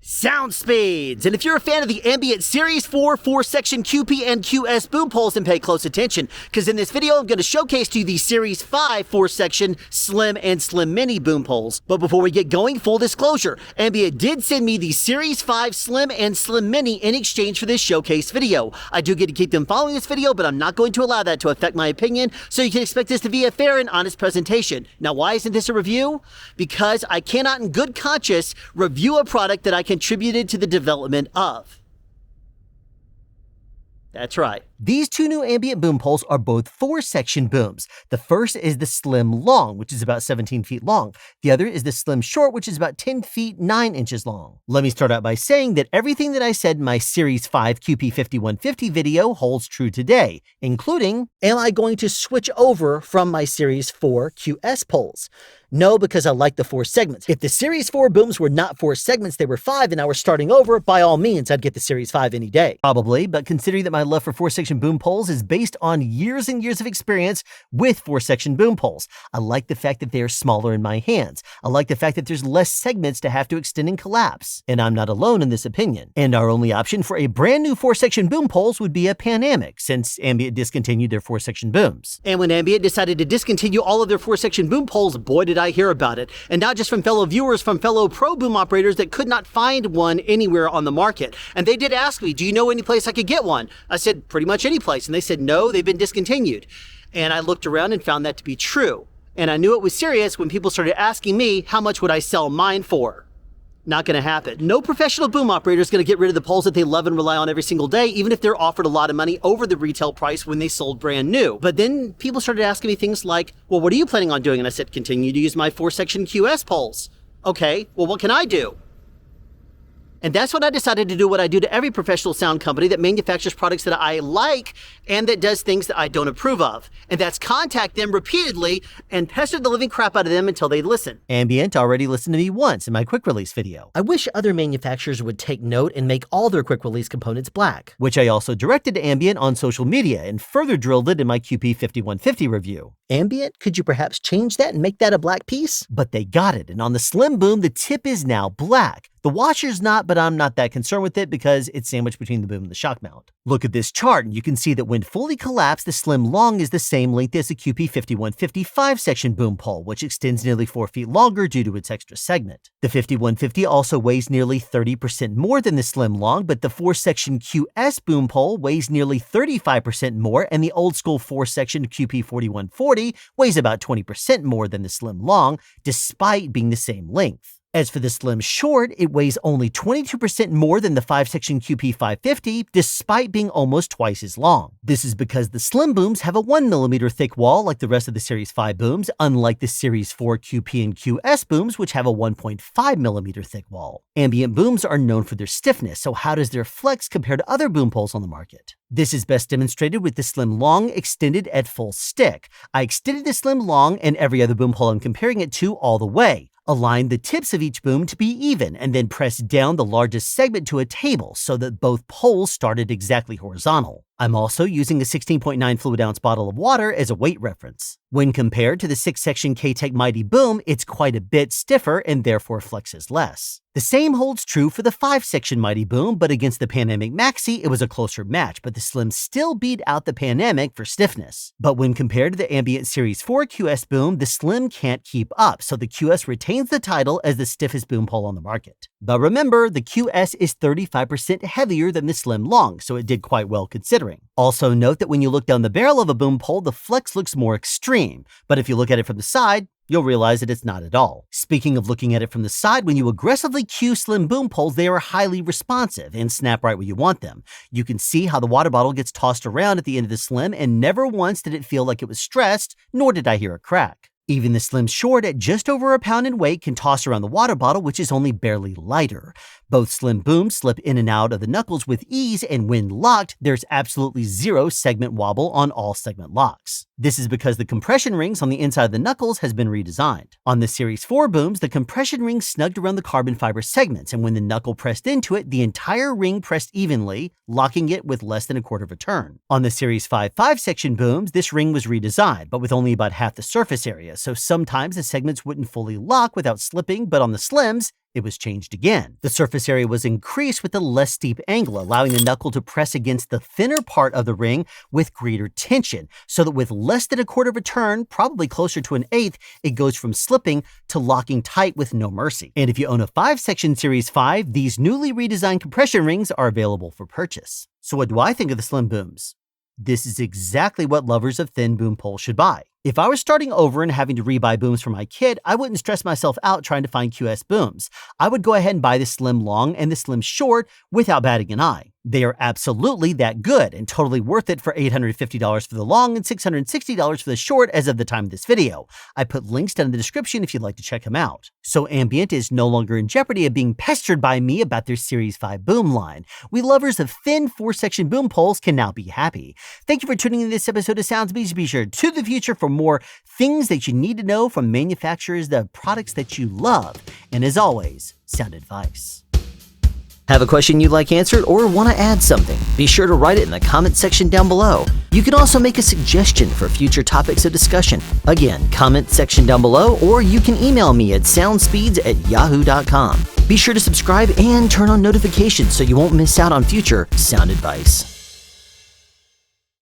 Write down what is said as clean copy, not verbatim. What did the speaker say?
Sound speeds! And if you're a fan of the Ambient Series 4 4-section QP and QS boom poles, then pay close attention, because in this video I'm going to showcase to you the Series 5 4-section Slim and Slim Mini boom poles. But before we get going, full disclosure, Ambient did send me the Series 5 Slim and Slim Mini in exchange for this showcase video. I do get to keep them following this video, but I'm not going to allow that to affect my opinion, so you can expect this to be a fair and honest presentation. Now, why isn't this a review? Because I cannot in good conscience review a product that I contributed to the development of. That's right. These two new Ambient boom poles are both 4-section booms. The first is the Slim Long, which is about 17 feet long. The other is the Slim Short, which is about 10 feet 9 inches long. Let me start out by saying that everything that I said in my Series 5 QP5150 video holds true today, including, am I going to switch over from my Series 4 QS poles? No, because I like the 4 segments. If the Series 4 booms were not 4 segments, they were 5, and I was starting over, by all means, I'd get the Series 5 any day. Probably, but considering that my love for 4-section boom poles is based on years and years of experience with 4-section boom poles, I like the fact that they are smaller in my hands. I like the fact that there's less segments to have to extend and collapse. And I'm not alone in this opinion. And our only option for a brand new 4-section boom poles would be a Panamic, since Ambient discontinued their 4-section booms. And when Ambient decided to discontinue all of their 4-section boom poles, boy did I hear about it. And not just from fellow viewers, from fellow pro boom operators that could not find one anywhere on the market. And they did ask me, do you know any place I could get one? I said, pretty much any place. And they said, no, they've been discontinued. And I looked around and found that to be true. And I knew it was serious when people started asking me, how much would I sell mine for? Not going to happen. No professional boom operator is going to get rid of the poles that they love and rely on every single day, even if they're offered a lot of money over the retail price when they sold brand new. But then people started asking me things like, well, what are you planning on doing? And I said, continue to use my 4-section QS poles. Okay, well, what can I do? And that's when I decided to do what I do to every professional sound company that manufactures products that I like and that does things that I don't approve of. And that's contact them repeatedly and pester the living crap out of them until they listen. Ambient already listened to me once in my quick release video. I wish other manufacturers would take note and make all their quick release components black, which I also directed to Ambient on social media and further drilled it in my QP5150 review. Ambient, could you perhaps change that and make that a black piece? But they got it, and on the Slim Boom, the tip is now black. The washer's not, but I'm not that concerned with it because it's sandwiched between the boom and the shock mount. Look at this chart and you can see that when fully collapsed, the Slim Long is the same length as the QP5150 5-section boom pole, which extends nearly 4 feet longer due to its extra segment. The 5150 also weighs nearly 30% more than the Slim Long, but the 4-section QS boom pole weighs nearly 35% more, and the old school 4-section QP4140 weighs about 20% more than the Slim Long, despite being the same length. As for the Slim Short, it weighs only 22% more than the 5-section QP550, despite being almost twice as long. This is because the Slim booms have a 1mm thick wall like the rest of the Series 5 booms, unlike the Series 4 QP and QS booms, which have a 1.5mm thick wall. Ambient booms are known for their stiffness, so how does their flex compare to other boom poles on the market? This is best demonstrated with the Slim Long extended at full stick. I extended the Slim Long and every other boom pole I'm comparing it to all the way. Align the tips of each boom to be even, and then press down the largest segment to a table so that both poles started exactly horizontal. I'm also using a 16.9 fluid ounce bottle of water as a weight reference. When compared to the 6-section K-Tech Mighty Boom, it's quite a bit stiffer and therefore flexes less. The same holds true for the 5-section Mighty Boom, but against the Panamic Maxi, it was a closer match, but the Slim still beat out the Panamic for stiffness. But when compared to the Ambient Series 4 QS boom, the Slim can't keep up, so the QS retains the title as the stiffest boom pole on the market. But remember, the QS is 35% heavier than the Slim Long, so it did quite well considering. Also note that when you look down the barrel of a boom pole, the flex looks more extreme, but if you look at it from the side, you'll realize that it's not at all. Speaking of looking at it from the side, when you aggressively cue Slim boom poles, they are highly responsive and snap right where you want them. You can see how the water bottle gets tossed around at the end of the Slim, and never once did it feel like it was stressed, nor did I hear a crack. Even the Slim Short at just over a pound in weight can toss around the water bottle, which is only barely lighter. Both Slim booms slip in and out of the knuckles with ease, and when locked, there's absolutely zero segment wobble on all segment locks. This is because the compression rings on the inside of the knuckles has been redesigned. On the Series 4 booms, the compression ring snugged around the carbon fiber segments, and when the knuckle pressed into it, the entire ring pressed evenly, locking it with less than a quarter of a turn. On the Series 5 5-section booms, this ring was redesigned, but with only about half the surface area, so sometimes the segments wouldn't fully lock without slipping, but on the Slims, It was changed again. The surface area was increased with a less steep angle, allowing the knuckle to press against the thinner part of the ring with greater tension, so that with less than a quarter of a turn, probably closer to an eighth, it goes from slipping to locking tight with no mercy. And if you own a 5-section Series 5, these newly redesigned compression rings are available for purchase. So what do I think of the slim booms? This is exactly what lovers of thin boom poles should buy. If I was starting over and having to rebuy booms for my kid, I wouldn't stress myself out trying to find QS booms. I would go ahead and buy the slim long and the slim short without batting an eye. They are absolutely that good and totally worth it for $850 for the long and $660 for the short as of the time of this video. I put links down in the description if you'd like to check them out. So Ambient is no longer in jeopardy of being pestered by me about their Series 5 boom line. We lovers of thin 4-section boom poles can now be happy. Thank you for tuning in to this episode of Sounds Beats. Be sure to the future for more things that you need to know from manufacturers, the products that you love. And as always, sound advice. Have a question you'd like answered or want to add something? Be sure to write it in the comment section down below. You can also make a suggestion for future topics of discussion. Again, comment section down below, or you can email me at soundspeeds@yahoo.com. Be sure to subscribe and turn on notifications so you won't miss out on future sound advice.